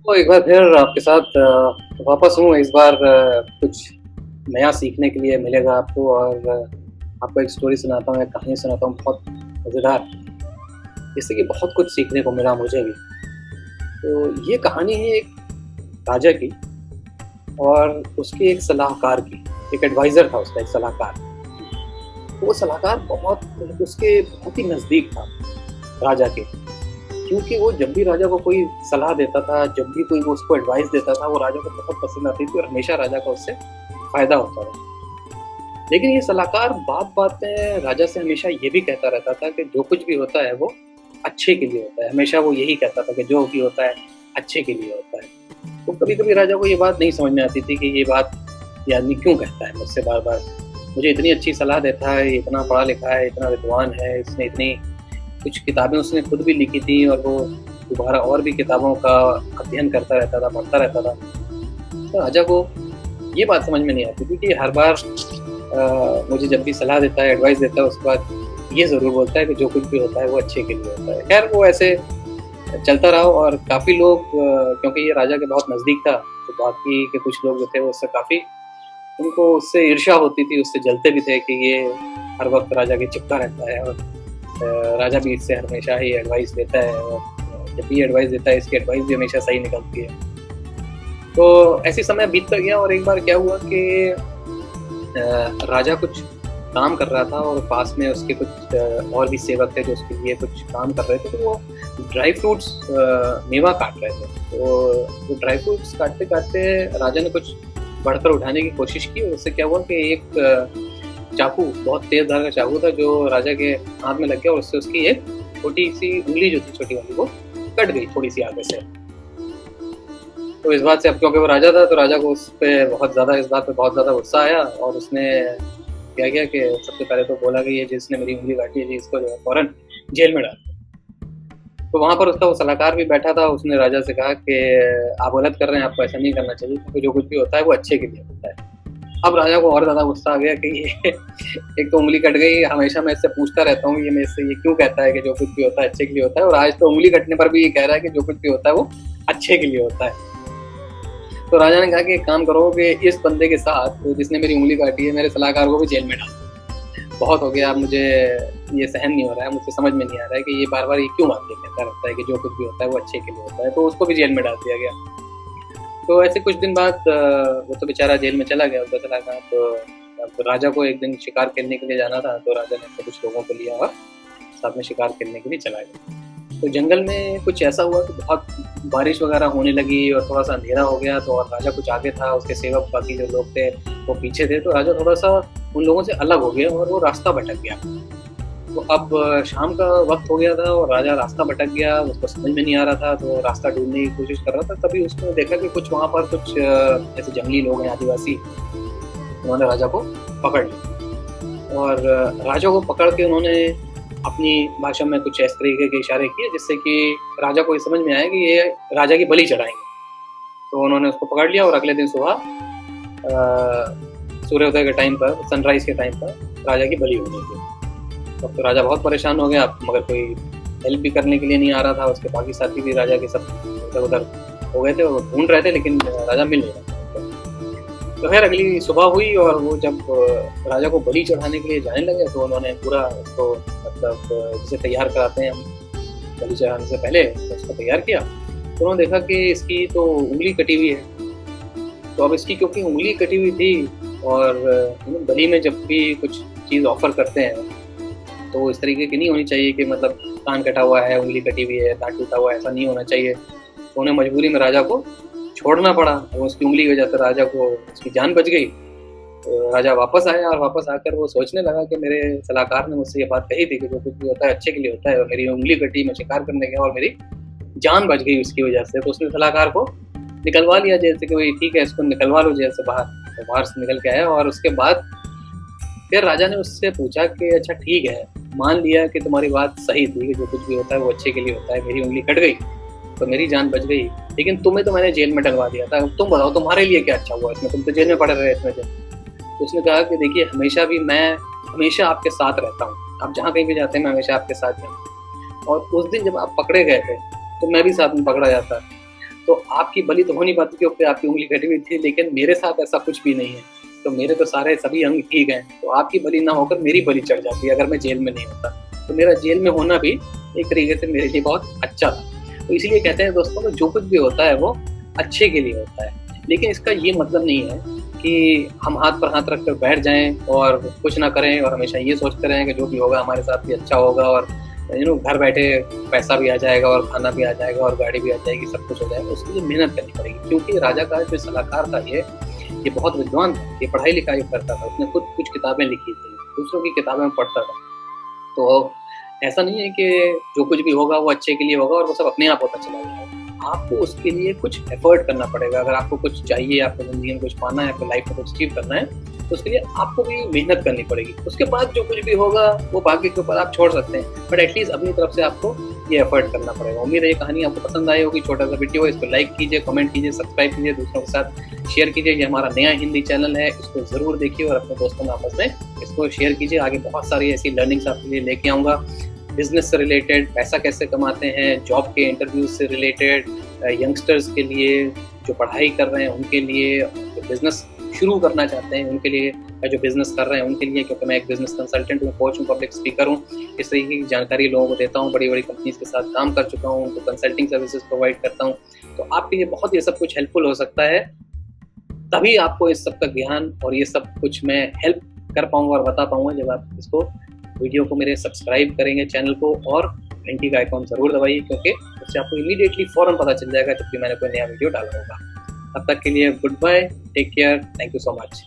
तो एक बार फिर आपके साथ वापस हूँ। इस बार कुछ नया सीखने के लिए मिलेगा आपको और आपको एक स्टोरी सुनाता हूँ, एक कहानी सुनाता हूँ बहुत मज़ेदार, जिससे कि बहुत कुछ सीखने को मिला मुझे भी। तो ये कहानी है एक राजा की और उसके एक सलाहकार की। एक एडवाइज़र था उसका, एक सलाहकार। तो वो सलाहकार बहुत ही नज़दीक था राजा के। क्योंकि वो जब भी राजा को कोई सलाह देता था, जब भी कोई वो उसको एडवाइस देता था, वो राजा को बहुत पसंद आती थी और हमेशा राजा को उससे फ़ायदा होता था। लेकिन ये सलाहकार बात-बात में राजा से हमेशा ये भी कहता रहता था कि जो कुछ भी होता है वो अच्छे के लिए होता है। हमेशा वो यही कहता था कि जो भी होता है अच्छे के लिए होता है। तो कभी-कभी राजा को ये बात नहीं समझ में आती थी कि ये बात ये आदमी क्यों कहता है मुझसे बार-बार। मुझे इतनी अच्छी सलाह देता है, ये इतना पढ़ा लिखा है, इतना विद्वान है, इसने इतनी कुछ किताबें उसने खुद भी लिखी थी और वो दोबारा और भी किताबों का अध्ययन करता रहता था, पढ़ता रहता था। तो राजा को ये बात समझ में नहीं आती थी कि हर बार मुझे जब भी सलाह देता है, एडवाइस देता है, उसके बाद ये ज़रूर बोलता है कि जो कुछ भी होता है वो अच्छे के लिए होता है। खैर वो ऐसे चलता रहा और काफ़ी लोग क्योंकि ये राजा के बहुत नज़दीक था, तो बाकी के कुछ लोग जो थे वो उससे काफ़ी उनको उससे ईर्ष्या होती थी, उससे जलते भी थे कि ये हर वक़्त राजा के चिपका रहता है और राजा भी इससे हमेशा ही एडवाइस देता है और जब भी एडवाइस देता है इसकी एडवाइस भी हमेशा सही निकलती है। तो ऐसे समय बीतता गया और एक बार क्या हुआ कि राजा कुछ काम कर रहा था और पास में उसके कुछ और भी सेवक थे जो उसके लिए कुछ काम कर रहे थे। तो वो ड्राई फ्रूट्स मेवा काट रहे थे। तो वो ड्राई फ्रूट्स काटते-काटते राजा ने कुछ बढ़कर उठाने की कोशिश की और उससे क्या हुआ कि एक चाकू, बहुत तेज़ धार का चाकू था जो राजा के हाथ में लग गया और उससे उसकी एक छोटी-सी उँगली जो थी छोटी वाली वो कट गई थोड़ी-सी आगे से। तो इस बात से अब क्योंकि वो राजा था तो राजा को इस बात पे बहुत ज़्यादा गुस्सा आया और उसने क्या किया कि सबसे पहले तो बोला कि ये जिसने मेरी उँगली काटी है जी इसको जो है फ़ौरन जेल में डाल। तो वहाँ पर उसका वो सलाहकार भी बैठा था, उसने राजा से कहा कि आप गलत कर रहे हैं, आपको ऐसा नहीं करना चाहिए क्योंकि जो कुछ भी होता है वो अच्छे के लिए होता है। अब राजा को और ज़्यादा गुस्सा आ गया कि ये एक तो उँगली कट गई, हमेशा मैं इससे पूछता रहता हूँ ये मेरे से ये क्यों कहता है कि जो कुछ भी होता है अच्छे के लिए होता है और आज तो उँगली कटने पर भी ये कह रहा है कि जो कुछ भी होता है वो अच्छे के लिए होता है। तो राजा ने कहा कि एक काम करो कि इस बंदे के साथ जिसने मेरी उँगली काटी है मेरे सलाहकार को भी जेल में डाल दो। बहुत हो गया, अब मुझे ये सहन नहीं हो रहा है, मुझे समझ में नहीं आ रहा है कि ये बार-बार ये क्यों बातें कहता रहता है कि जो कुछ भी होता है वो अच्छे के लिए होता है। तो उसको भी जेल में डाल दिया गया। तो ऐसे कुछ दिन बाद वो तो बेचारा जेल में चला गया, उसका सलाहकार। तो अब राजा को एक दिन शिकार खेलने के लिए जाना था, तो राजा ने कुछ लोगों को लिया और साथ में शिकार खेलने के लिए चला गया। तो जंगल में कुछ ऐसा हुआ कि बहुत बारिश वगैरह होने लगी और थोड़ा-सा अंधेरा हो गया। तो और राजा कुछ आगे था, उसके सेवक बाकी जो लोग थे वो पीछे थे। तो राजा थोड़ा-सा उन लोगों से अलग हो गया और वो रास्ता भटक गया। तो अब शाम का वक़्त हो गया था और राजा रास्ता भटक गया, उसको समझ में नहीं आ रहा था, तो रास्ता ढूँढने की कोशिश कर रहा था। तभी उसने देखा कि कुछ वहाँ पर कुछ ऐसे जंगली लोग हैं, आदिवासी, उन्होंने राजा को पकड़ लिया और राजा को पकड़ के उन्होंने अपनी भाषा में कुछ इस तरीके के इशारे किए जिससे कि राजा को ये समझ में आया कि ये राजा की बलि चढ़ाएँगे। तो उन्होंने उसको पकड़ लिया और अगले दिन सुबह सूर्योदय के टाइम पर, सनराइज़ के टाइम पर राजा की बलि होनी थी। तब तो राजा बहुत परेशान हो गया, मगर कोई हेल्प भी करने के लिए नहीं आ रहा था। उसके बाकी साथी भी राजा के सब इधर-उधर हो गए थे और ढूँढ रहे थे, लेकिन राजा मिल नहीं रहा था। तो खैर अगली सुबह हुई और वो जब राजा को बलि चढ़ाने के लिए जाने लगे तो उन्होंने पूरा उसको मतलब जिसे तैयार कराते हैं हम बलि चढ़ाने से पहले, तो उसको तैयार किया। तो उन्होंने देखा कि इसकी तो उँगली कटी हुई है। तो अब इसकी क्योंकि उँगली कटी हुई थी और बलि में जब भी कुछ चीज़ ऑफ़र करते हैं तो इस तरीके की नहीं होनी चाहिए कि मतलब कान कटा हुआ है, उँगली कटी हुई है, दाँत टूटा हुआ है, ऐसा नहीं होना चाहिए। तो उन्हें मजबूरी में राजा को छोड़ना पड़ा और उसकी उँगली की वजह से राजा को उसकी जान बच गई। तो राजा वापस आया और वापस आकर वो सोचने लगा कि मेरे सलाहकार ने मुझसे ये बात कही थी कि जो कुछ भी होता है अच्छे के लिए होता है और मेरी उँगली कटी, मैं शिकार करने गया और मेरी जान बच गई उसकी वजह से। तो उसने सलाहकार को निकलवा लिया जेल से कि भाई ठीक है इसको निकलवा लो जेल से बाहर। तो बाहर से निकल के आया और उसके बाद फिर राजा ने उससे पूछा कि अच्छा ठीक है, मान लिया कि तुम्हारी बात सही थी कि जो कुछ भी होता है वो अच्छे के लिए होता है, मेरी उँगली कट गई तो मेरी जान बच गई, लेकिन तुम्हें तो मैंने जेल में डलवा दिया था, तुम बताओ तुम्हारे लिए क्या अच्छा हुआ इसमें, तुम तो जेल में पड़े रहे इतने दिन। तो उसने कहा कि देखिए मैं हमेशा आपके साथ रहता हूँ, आप जहाँ कहीं भी जाते हैं मैं हमेशा आपके साथ जाऊँ और उस दिन जब आप पकड़े गए थे तो मैं भी साथ में पकड़ा जाता। तो आपकी बलि तो हो नहीं पाती क्योंकि आपकी उंगली कटी हुई थी, लेकिन मेरे साथ ऐसा कुछ भी नहीं है। तो मेरे तो सभी अंग ठीक हैं, तो आपकी बलि ना होकर मेरी बलि चढ़ जाती अगर मैं जेल में नहीं होता। तो मेरा जेल में होना भी एक तरीके से मेरे लिए बहुत अच्छा था। तो इसीलिए कहते हैं दोस्तों कि जो कुछ भी होता है वो अच्छे के लिए होता है। लेकिन इसका ये मतलब नहीं है कि हम हाथ पर हाथ रखकर बैठ जाएँ और कुछ ना करें और हमेशा ये सोचते रहें कि जो भी होगा हमारे साथ भी अच्छा होगा और घर बैठे पैसा भी आ जाएगा और खाना भी आ जाएगा और गाड़ी भी आ जाएगी, सब कुछ हो जाएगा। उसके लिए मेहनत करनी पड़ेगी, क्योंकि राजा का जो सलाहकार था ये बहुत विद्वान था, ये पढ़ाई-लिखाई करता था, उसने खुद कुछ किताबें लिखी थी, दूसरों की किताबें पढ़ता था। तो ऐसा नहीं है कि जो कुछ भी होगा वो अच्छे के लिए होगा और वो सब अपने आप होता चला जाएगा। आपको उसके लिए कुछ एफर्ट करना पड़ेगा। अगर आपको कुछ चाहिए, आपको ज़िंदगी में कुछ पाना है, आपको लाइफ में कुछ अचीव करना है, तो उसके लिए आपको भी मेहनत करनी पड़ेगी। उसके बाद जो कुछ भी होगा वो भाग्य के ऊपर आप छोड़ सकते हैं, बट एटलीस्ट अपनी तरफ से आपको ये एफर्ट करना पड़ेगा। उम्मीद है ये कहानी आपको पसंद आई होगी। छोटा सा वीडियो है, इसको लाइक कीजिए, कमेंट कीजिए, सब्सक्राइब कीजिए, दूसरों के साथ शेयर कीजिए। ये हमारा नया हिंदी चैनल है, इसको ज़रूर देखिए और अपने दोस्तों में आपस में इसको शेयर कीजिए। आगे बहुत सारी ऐसी लर्निंग्स आपके लिए लेके आऊँगा, बिजनेस से रिलेटेड, पैसा कैसे कमाते हैं, जॉब के इंटरव्यूज से रिलेटेड, यंगस्टर्स के लिए, जो पढ़ाई कर रहे हैं उनके लिए, जो बिजनेस शुरू करना चाहते हैं उनके लिए, या जो बिजनेस कर रहे हैं उनके लिए, क्योंकि मैं एक बिजनेस कंसल्टेंट हूँ, कोच हूँ, पब्लिक स्पीकर हूँ। इस तरीके की जानकारी लोगों को देता हूँ, बड़ी बड़ी कंपनीज के साथ काम कर चुका हूँ, उनको कंसल्टिंग सर्विसेज प्रोवाइड करता हूँ। तो आपके लिए बहुत ये सब कुछ हेल्पफुल हो सकता है। तभी आपको इस सब का ज्ञान और ये सब कुछ मैं हेल्प कर पाऊंगा और बता पाऊंगा जब आप इसको वीडियो को मेरे सब्सक्राइब करेंगे चैनल को, और घंटी का आइकॉन ज़रूर दबाइए, क्योंकि उससे आपको इमीडिएटली फ़ौरन पता चल जाएगा जब भी मैंने कोई नया वीडियो डाला होगा। तब तक के लिए goodbye, take care, thank you so much.